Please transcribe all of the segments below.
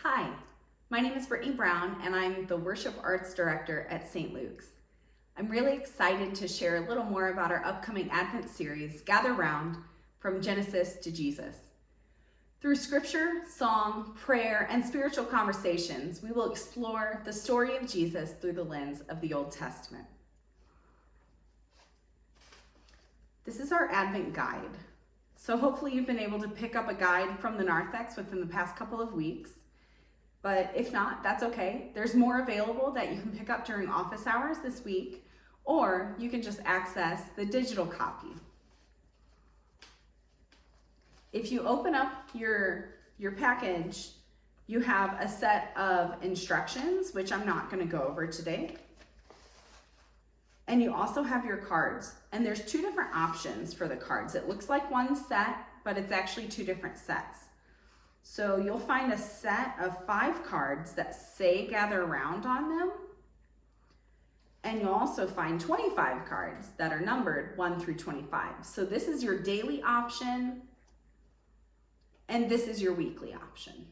Hi, my name is Brittany Brown and I'm the Worship Arts Director at St. Luke's. I'm really excited to share a little more about our upcoming Advent series, Gather Round, From Genesis to Jesus. Through scripture, song, prayer, and spiritual conversations, we will explore the story of Jesus through the lens of the Old Testament. This is our Advent guide. So hopefully you've been able to pick up a guide from the narthex within the past couple of weeks. But if not, that's okay. There's more available that you can pick up during office hours this week, or you can just access the digital copy. If you open up your package, you have a set of instructions, which I'm not going to go over today. And you also have your cards. And there's two different options for the cards. It looks like one set, but it's actually two different sets. So you'll find a set of 5 cards that say Gather Around on them. And you'll also find 25 cards that are numbered 1 through 25. So this is your daily option, and this is your weekly option.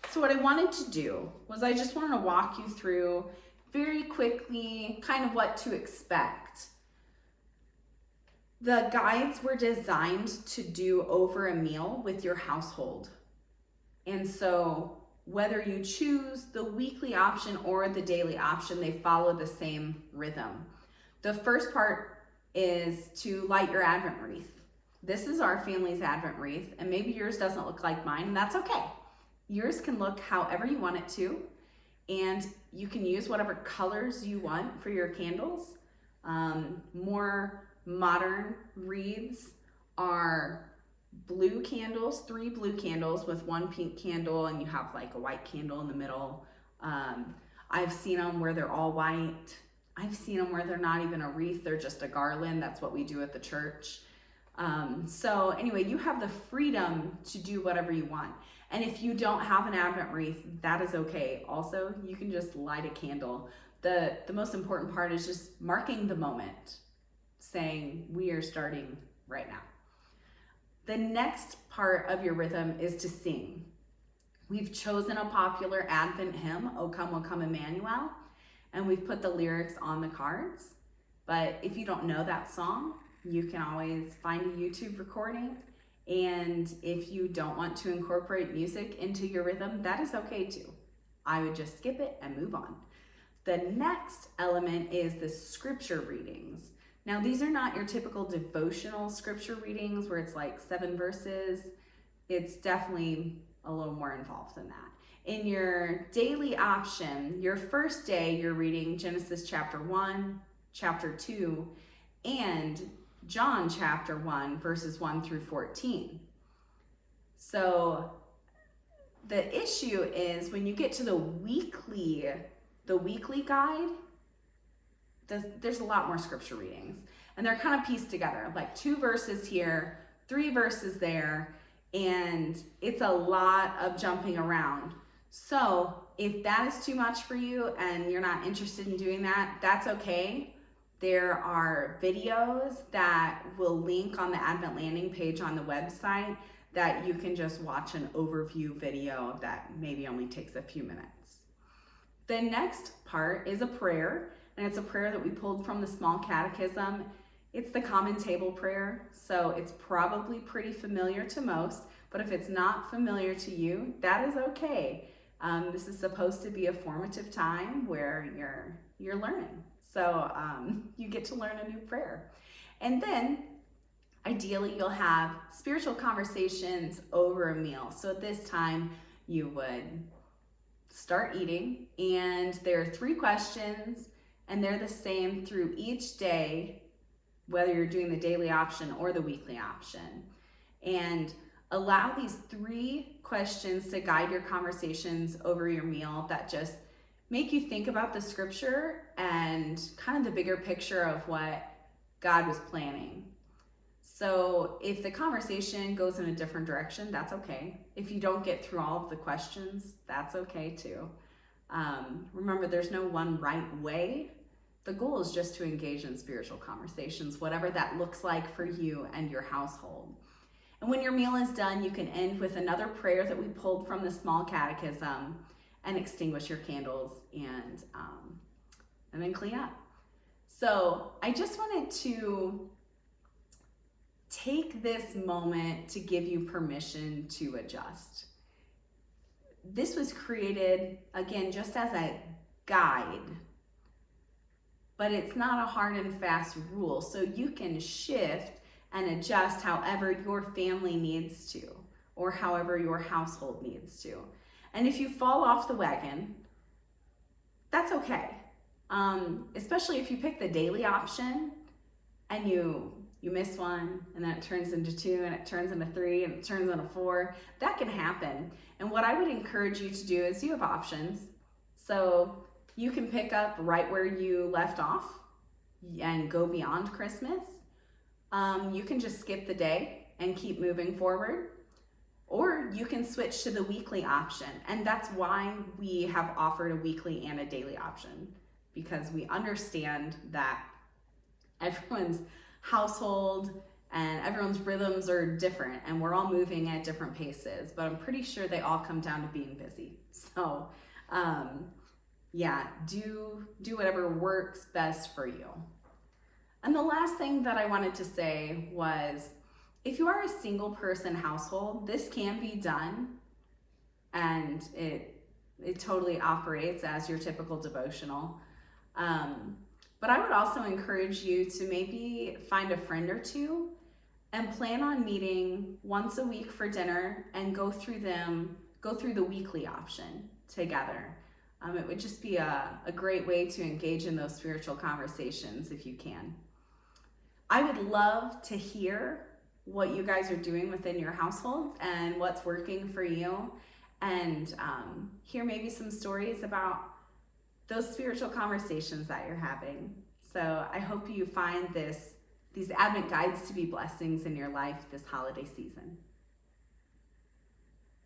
So what I wanted to do was I just wanted to walk you through very quickly kind of what to expect. The guides were designed to do over a meal with your household. And so whether you choose the weekly option or the daily option, they follow the same rhythm. The first part is to light your Advent wreath. This is our family's Advent wreath, and maybe yours doesn't look like mine, and that's okay. Yours can look however you want it to, and you can use whatever colors you want for your candles. More modern wreaths are blue candles, 3 blue candles with 1 pink candle, and you have like a white candle in the middle. I've seen them where they're all white. I've seen them where they're not even a wreath, they're just a garland. That's what we do at the church. So anyway, you have the freedom to do whatever you want. And if you don't have an Advent wreath, that is okay. Also, you can just light a candle. The most important part is just marking the moment, saying we are starting right now. The next part of your rhythm is to sing. We've chosen a popular Advent hymn, O Come, O Come Emmanuel, and we've put the lyrics on the cards. But if you don't know that song, you can always find a YouTube recording. And if you don't want to incorporate music into your rhythm, that is okay too. I would just skip it and move on. The next element is the scripture readings. Now, these are not your typical devotional scripture readings where it's like 7 verses. It's definitely a little more involved than that. In your daily option, your first day, you're reading Genesis chapter 1, chapter 2, and John chapter 1, verses 1 through 14. So the issue is when you get to the weekly guide, there's a lot more scripture readings, and they're kind of pieced together, like 2 verses here, 3 verses there, and it's a lot of jumping around. So if that is too much for you and you're not interested in doing that, that's okay. There are videos that will link on the Advent landing page on the website that you can just watch an overview video that maybe only takes a few minutes. The next part is a prayer, and it's a prayer that we pulled from the Small Catechism. It's the Common Table Prayer, so it's probably pretty familiar to most, but if it's not familiar to you, that is okay. This is supposed to be a formative time where you're learning. So you get to learn a new prayer. And then ideally you'll have spiritual conversations over a meal. So at this time you would start eating, and there are 3 questions, and they're the same through each day, whether you're doing the daily option or the weekly option. And allow these 3 questions to guide your conversations over your meal that just make you think about the scripture and kind of the bigger picture of what God was planning. So if the conversation goes in a different direction, that's okay. If you don't get through all of the questions, that's okay too. Remember, there's no one right way. The goal is just to engage in spiritual conversations, whatever that looks like for you and your household. And when your meal is done, you can end with another prayer that we pulled from the small catechism and extinguish your candles and then clean up. So I just wanted to take this moment to give you permission to adjust. This was created, again, just as a guide, but it's not a hard and fast rule. So you can shift and adjust however your family needs to, or however your household needs to. And if you fall off the wagon, that's okay. Especially if you pick the daily option and you miss one, and then it turns into 2, and it turns into 3, and it turns into 4. That can happen. And what I would encourage you to do is you have options. So you can pick up right where you left off and go beyond Christmas. You can just skip the day and keep moving forward. Or you can switch to the weekly option. And that's why we have offered a weekly and a daily option, because we understand that everyone's household and everyone's rhythms are different, and we're all moving at different paces, but I'm pretty sure they all come down to being busy. So yeah, do whatever works best for you. And the last thing that I wanted to say was, if you are a single person household, this can be done, and it totally operates as your typical devotional. But I would also encourage you to maybe find a friend or two and plan on meeting once a week for dinner and go through the weekly option together. It would just be a great way to engage in those spiritual conversations if you can. I would love to hear what you guys are doing within your household and what's working for you, and hear maybe some stories about those spiritual conversations that you're having. So I hope you find these Advent guides to be blessings in your life this holiday season.